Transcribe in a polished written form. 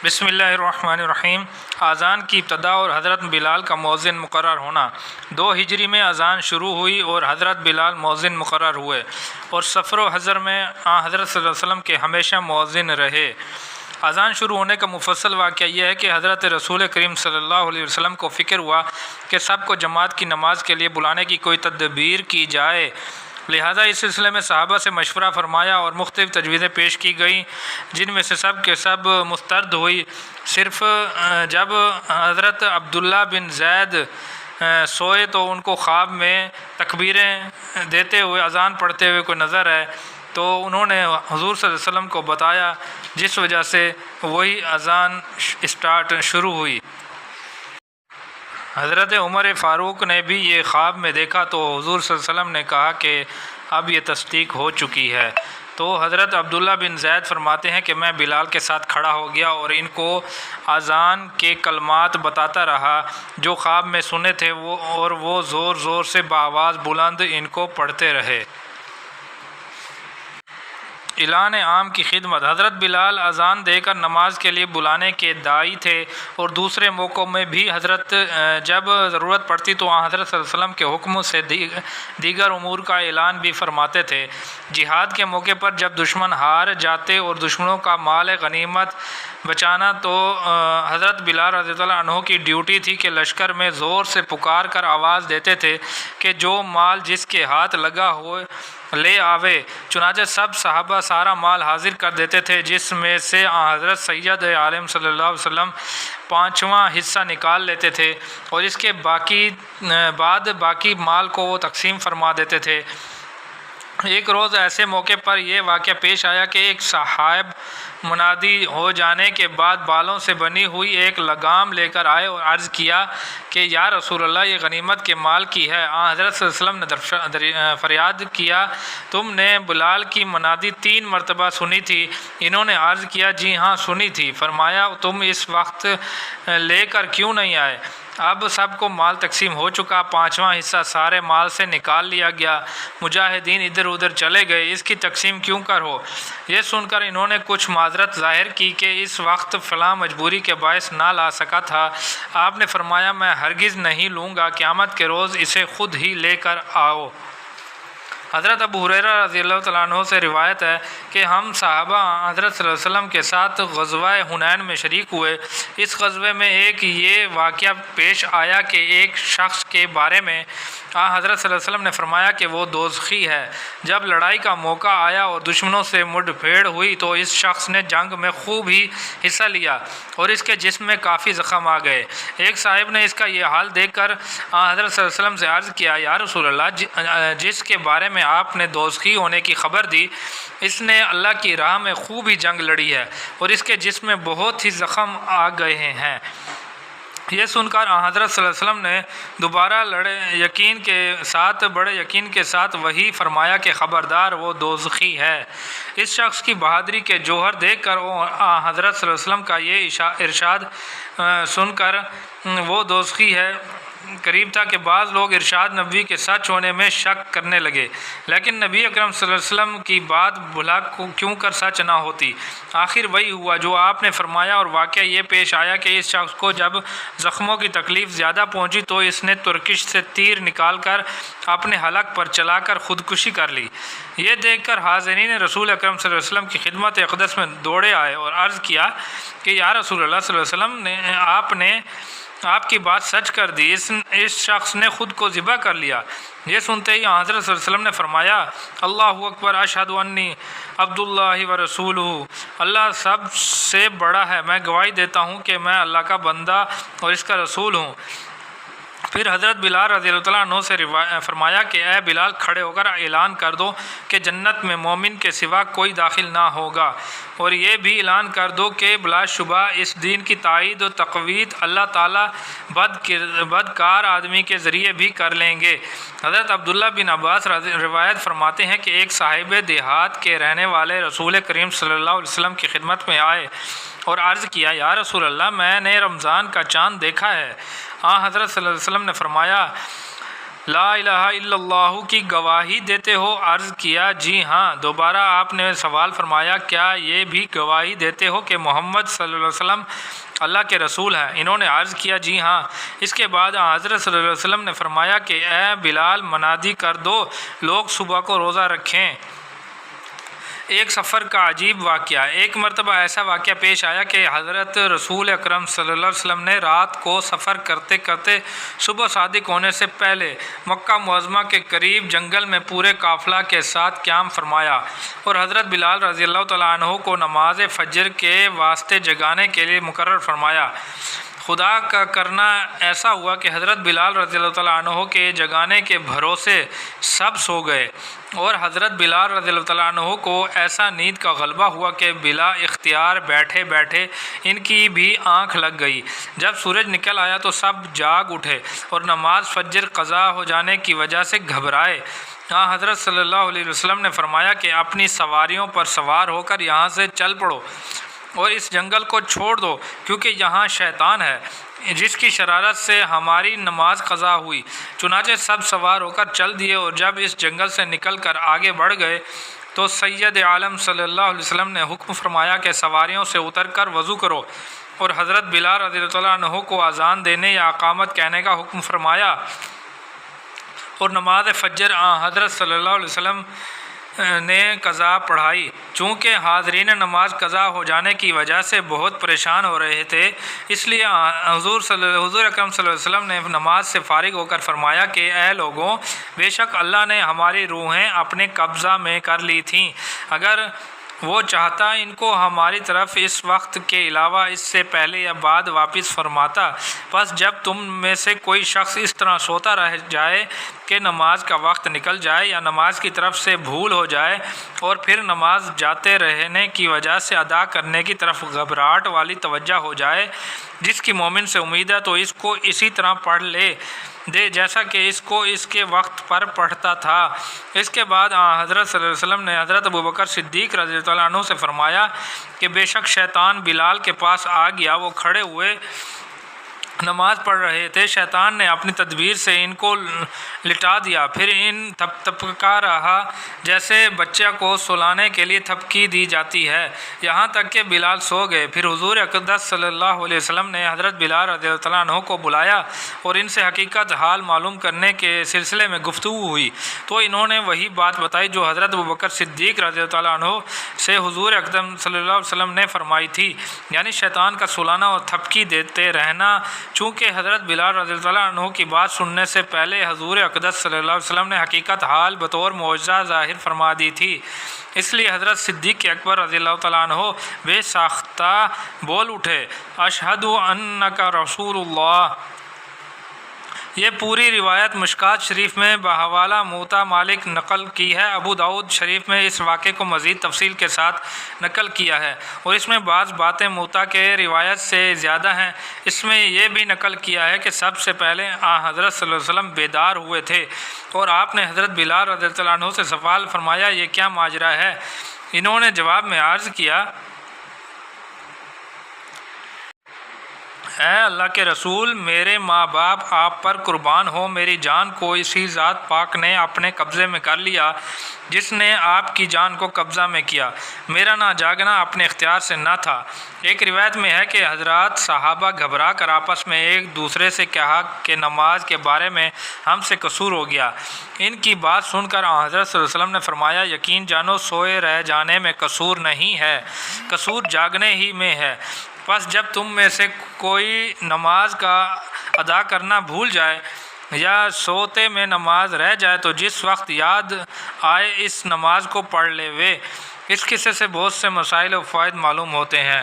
بسم اللہ الرحمن الرحیم۔ اذان کی ابتدا اور حضرت بلال کا مؤذن مقرر ہونا۔ 2 ہجری میں اذان شروع ہوئی اور حضرت بلال مؤذن مقرر ہوئے، اور سفر و حضر میں حضرت صلی اللہ علیہ وسلم کے ہمیشہ مؤذن رہے۔ اذان شروع ہونے کا مفصل واقعہ یہ ہے کہ حضرت رسول کریم صلی اللہ علیہ وسلم کو فکر ہوا کہ سب کو جماعت کی نماز کے لیے بلانے کی کوئی تدبیر کی جائے، لہذا اس سلسلے میں صحابہ سے مشورہ فرمایا اور مختلف تجویزیں پیش کی گئیں، جن میں سے سب کے سب مسترد ہوئی۔ صرف جب حضرت عبداللہ بن زید سوئے تو ان کو خواب میں تکبیریں دیتے ہوئے اذان پڑھتے ہوئے کوئی نظر آئے، تو انہوں نے حضور صلی اللہ علیہ وسلم کو بتایا، جس وجہ سے وہی اذان شروع ہوئی۔ حضرت عمر فاروق نے بھی یہ خواب میں دیکھا تو حضور صلی اللہ علیہ وسلم نے کہا کہ اب یہ تصدیق ہو چکی ہے۔ تو حضرت عبداللہ بن زید فرماتے ہیں کہ میں بلال کے ساتھ کھڑا ہو گیا اور ان کو اذان کے کلمات بتاتا رہا جو خواب میں سنے تھے، اور وہ زور زور سے بآواز بلند ان کو پڑھتے رہے۔ اعلان عام کی خدمت۔ حضرت بلال اذان دے کر نماز کے لیے بلانے کے داعی تھے، اور دوسرے موقعوں میں بھی حضرت جب ضرورت پڑتی تو حضرت صلی اللہ علیہ وسلم کے حکم سے دیگر امور کا اعلان بھی فرماتے تھے۔ جہاد کے موقع پر جب دشمن ہار جاتے اور دشمنوں کا مال غنیمت بچانا تو حضرت بلال رضی اللہ عنہ کی ڈیوٹی تھی کہ لشکر میں زور سے پکار کر آواز دیتے تھے کہ جو مال جس کے ہاتھ لگا ہو لے آوے۔ چنانچہ سب صحابہ سارا مال حاضر کر دیتے تھے، جس میں سے حضرت سید عالم صلی اللہ علیہ وسلم 5واں حصہ نکال لیتے تھے، اور اس کے بعد باقی مال کو وہ تقسیم فرما دیتے تھے۔ ایک روز ایسے موقع پر یہ واقعہ پیش آیا کہ ایک صاحب منادی ہو جانے کے بعد بالوں سے بنی ہوئی ایک لگام لے کر آئے اور عرض کیا کہ یا رسول اللہ، یہ غنیمت کے مال کی ہے۔ حضرت صلی اللہ علیہ وسلم نے فریاد کیا، تم نے بلال کی منادی 3 مرتبہ سنی تھی؟ انہوں نے عرض کیا، جی ہاں سنی تھی۔ فرمایا، تم اس وقت لے کر کیوں نہیں آئے؟ اب سب کو مال تقسیم ہو چکا، 5واں حصہ سارے مال سے نکال لیا گیا، مجاہدین ادھر ادھر چلے گئے، اس کی تقسیم کیوں کر ہو؟ یہ سن کر انہوں نے کچھ معذرت ظاہر کی کہ اس وقت فلاں مجبوری کے باعث نہ لا سکا تھا۔ آپ نے فرمایا، میں ہرگز نہیں لوں گا، قیامت کے روز اسے خود ہی لے کر آؤ۔ حضرت ابو ہریرہ رضی اللہ تعالیٰ عنہ سے روایت ہے کہ ہم صحابہ حضرت صلی اللہ علیہ وسلم کے ساتھ غزوہ حنین میں شریک ہوئے۔ اس غزوے میں ایک یہ واقعہ پیش آیا کہ ایک شخص کے بارے میں حضرت صلی اللہ علیہ وسلم نے فرمایا کہ وہ دوزخی ہے۔ جب لڑائی کا موقع آیا اور دشمنوں سے مڈ پھیڑ ہوئی تو اس شخص نے جنگ میں خوب ہی حصہ لیا اور اس کے جسم میں کافی زخم آ گئے۔ ایک صاحب نے اس کا یہ حال دیکھ کر حضرت صلی اللہ علیہ وسلم سے عرض کیا، یا رسول اللہ، جس کے بارے میں آپ نے دوزخی ہونے کی خبر دی، اس نے اللہ کی راہ میں خوب ہی جنگ لڑی ہے اور اس کے جسم میں بہت ہی زخم آ گئے ہیں۔ یہ سن کر حضرت صلی اللہ علیہ وسلم نے دوبارہ بڑے یقین کے ساتھ وہی فرمایا کہ خبردار، وہ دوزخی ہے۔ اس شخص کی بہادری کے جوہر دیکھ کر حضرت صلی اللہ علیہ وسلم کا یہ ارشاد سن کر وہ دوزخی ہے قریب تھا کہ بعض لوگ ارشاد نبوی کے سچ ہونے میں شک کرنے لگے، لیکن نبی اکرم صلی اللہ علیہ وسلم کی بات بھلا کیوں کر سچ نہ ہوتی؟ آخر وہی ہوا جو آپ نے فرمایا، اور واقعہ یہ پیش آیا کہ اس شخص کو جب زخموں کی تکلیف زیادہ پہنچی تو اس نے ترکش سے تیر نکال کر اپنے حلق پر چلا کر خودکشی کر لی۔ یہ دیکھ کر حاضرین رسول اکرم صلی اللہ علیہ وسلم کی خدمت اقدس میں دوڑے آئے اور عرض کیا کہ یا رسول اللہ صلی اللہ علیہ وسلم نے آپ کی بات سچ کر دی، اس شخص نے خود کو ذبح کر لیا۔ یہ سنتے ہی حضرت صلی اللہ علیہ وسلم نے فرمایا، اللہ اکبر، اشہد انی عبداللہ و رسولہ، اللہ سب سے بڑا ہے، میں گواہی دیتا ہوں کہ میں اللہ کا بندہ اور اس کا رسول ہوں۔ پھر حضرت بلال رضی اللہ تعالیٰ عنہ سے فرمایا کہ اے بلال، کھڑے ہو کر اعلان کر دو کہ جنت میں مومن کے سوا کوئی داخل نہ ہوگا، اور یہ بھی اعلان کر دو کہ بلا شبہ اس دین کی تائید و تقویت اللہ تعالیٰ بدکار آدمی کے ذریعے بھی کر لیں گے۔ حضرت عبداللہ بن عباس روایت فرماتے ہیں کہ ایک صاحب دیہات کے رہنے والے رسول کریم صلی اللہ علیہ وسلم کی خدمت میں آئے اور عرض کیا، یا رسول اللہ، میں نے رمضان کا چاند دیکھا ہے۔ حضرت صلی اللہ علیہ وسلم نے فرمایا، لا الہ الا اللہ کی گواہی دیتے ہو؟ عرض کیا جی ہاں۔ دوبارہ آپ نے سوال فرمایا کیا یہ بھی گواہی دیتے ہو کہ محمد صلی اللہ علیہ وسلم اللہ کے رسول ہیں؟ انہوں نے عرض کیا جی ہاں۔ اس کے بعد حضرت صلی اللہ علیہ وسلم نے فرمایا کہ اے بلال منادی کر دو لوگ صبح کو روزہ رکھیں۔ ایک سفر کا عجیب واقعہ۔ ایک مرتبہ ایسا واقعہ پیش آیا کہ حضرت رسول اکرم صلی اللہ علیہ وسلم نے رات کو سفر کرتے کرتے صبح صادق ہونے سے پہلے مکہ معظمہ کے قریب جنگل میں پورے قافلہ کے ساتھ قیام فرمایا اور حضرت بلال رضی اللہ تعالیٰ عنہ کو نماز فجر کے واسطے جگانے کے لیے مقرر فرمایا۔ خدا کا کرنا ایسا ہوا کہ حضرت بلال رضی اللہ تعالیٰ عنہ کے جگانے کے بھروسے سب سو گئے اور حضرت بلال رضی اللہ تعالیٰ عنہ کو ایسا نیند کا غلبہ ہوا کہ بلا اختیار بیٹھے بیٹھے ان کی بھی آنکھ لگ گئی۔ جب سورج نکل آیا تو سب جاگ اٹھے اور نماز فجر قضا ہو جانے کی وجہ سے گھبرائے۔ حضرت صلی اللہ علیہ وسلم نے فرمایا کہ اپنی سواریوں پر سوار ہو کر یہاں سے چل پڑو اور اس جنگل کو چھوڑ دو کیونکہ یہاں شیطان ہے جس کی شرارت سے ہماری نماز قضا ہوئی۔ چنانچہ سب سوار ہو کر چل دیے اور جب اس جنگل سے نکل کر آگے بڑھ گئے تو سید عالم صلی اللہ علیہ وسلم نے حکم فرمایا کہ سواریوں سے اتر کر وضو کرو اور حضرت بلال رضی اللہ عنہ کو اذان دینے یا اقامت کہنے کا حکم فرمایا اور نماز فجر حضرت صلی اللہ علیہ وسلم نے قضا پڑھائی۔ چونکہ حاضرین نماز قضا ہو جانے کی وجہ سے بہت پریشان ہو رہے تھے اس لیے حضور اکرم صلی اللہ علیہ وسلم نے نماز سے فارغ ہو کر فرمایا کہ اے لوگوں، بے شک اللہ نے ہماری روحیں اپنے قبضہ میں کر لی تھیں، اگر وہ چاہتا ان کو ہماری طرف اس وقت کے علاوہ اس سے پہلے یا بعد واپس فرماتا۔ بس جب تم میں سے کوئی شخص اس طرح سوتا رہ جائے کہ نماز کا وقت نکل جائے یا نماز کی طرف سے بھول ہو جائے اور پھر نماز جاتے رہنے کی وجہ سے ادا کرنے کی طرف گھبراہٹ والی توجہ ہو جائے جس کی مومن سے امید ہے تو اس کو اسی طرح پڑھ لے دے جیسا کہ اس کو اس کے وقت پر پڑھتا تھا۔ اس کے بعد حضرت صلی اللہ علیہ وسلم نے حضرت ابوبکر صدیق رضی اللہ عنہ سے فرمایا کہ بے شک شیطان بلال کے پاس آ گیا، وہ کھڑے ہوئے نماز پڑھ رہے تھے، شیطان نے اپنی تدبیر سے ان کو لٹا دیا، پھر ان تھپکا رہا جیسے بچہ کو سلانے کے لیے تھپکی دی جاتی ہے یہاں تک کہ بلال سو گئے۔ پھر حضور اقدس صلی اللہ علیہ وسلم نے حضرت بلال رضی اللہ عنہ کو بلایا اور ان سے حقیقت حال معلوم کرنے کے سلسلے میں گفتگو ہوئی تو انہوں نے وہی بات بتائی جو حضرت ابوبکر صدیق رضی اللہ عنہ سے حضور اقدم صلی اللہ علیہ وسلم نے فرمائی تھی، یعنی شیطان کا سلانا اور تھپکی دیتے رہنا۔ چونکہ حضرت بلال رضی اللہ عنہ کی بات سننے سے پہلے حضور اقدس صلی اللہ علیہ وسلم نے حقیقت حال بطور معجزہ ظاہر فرما دی تھی، اس لیے حضرت صدیق اکبر رضی اللہ تعالیٰ عنہ بے ساختہ بول اٹھے، اشہد انک رسول اللہ۔ یہ پوری روایت مشکات شریف میں بحوالہ موطا مالک نقل کی ہے۔ ابو داؤد شریف میں اس واقعے کو مزید تفصیل کے ساتھ نقل کیا ہے اور اس میں بعض باتیں موطا کے روایت سے زیادہ ہیں۔ اس میں یہ بھی نقل کیا ہے کہ سب سے پہلے حضرت صلی اللہ علیہ وسلم بیدار ہوئے تھے اور آپ نے حضرت بلال رضی اللہ عنہ سے سوال فرمایا یہ کیا ماجرا ہے؟ انہوں نے جواب میں عرض کیا، اے اللہ کے رسول، میرے ماں باپ آپ پر قربان ہو، میری جان کو اسی ذات پاک نے اپنے قبضے میں کر لیا جس نے آپ کی جان کو قبضہ میں کیا، میرا نہ جاگنا اپنے اختیار سے نہ تھا۔ ایک روایت میں ہے کہ حضرات صحابہ گھبرا کر آپس میں ایک دوسرے سے کہا کہ نماز کے بارے میں ہم سے قصور ہو گیا۔ ان کی بات سن کر حضرت صلی اللہ علیہ وسلم نے فرمایا، یقین جانو سوئے رہ جانے میں قصور نہیں ہے، قصور جاگنے ہی میں ہے۔ پس جب تم میں سے کوئی نماز کا ادا کرنا بھول جائے یا سوتے میں نماز رہ جائے تو جس وقت یاد آئے اس نماز کو پڑھ لے۔ اس قصے سے بہت سے مسائل و فوائد معلوم ہوتے ہیں۔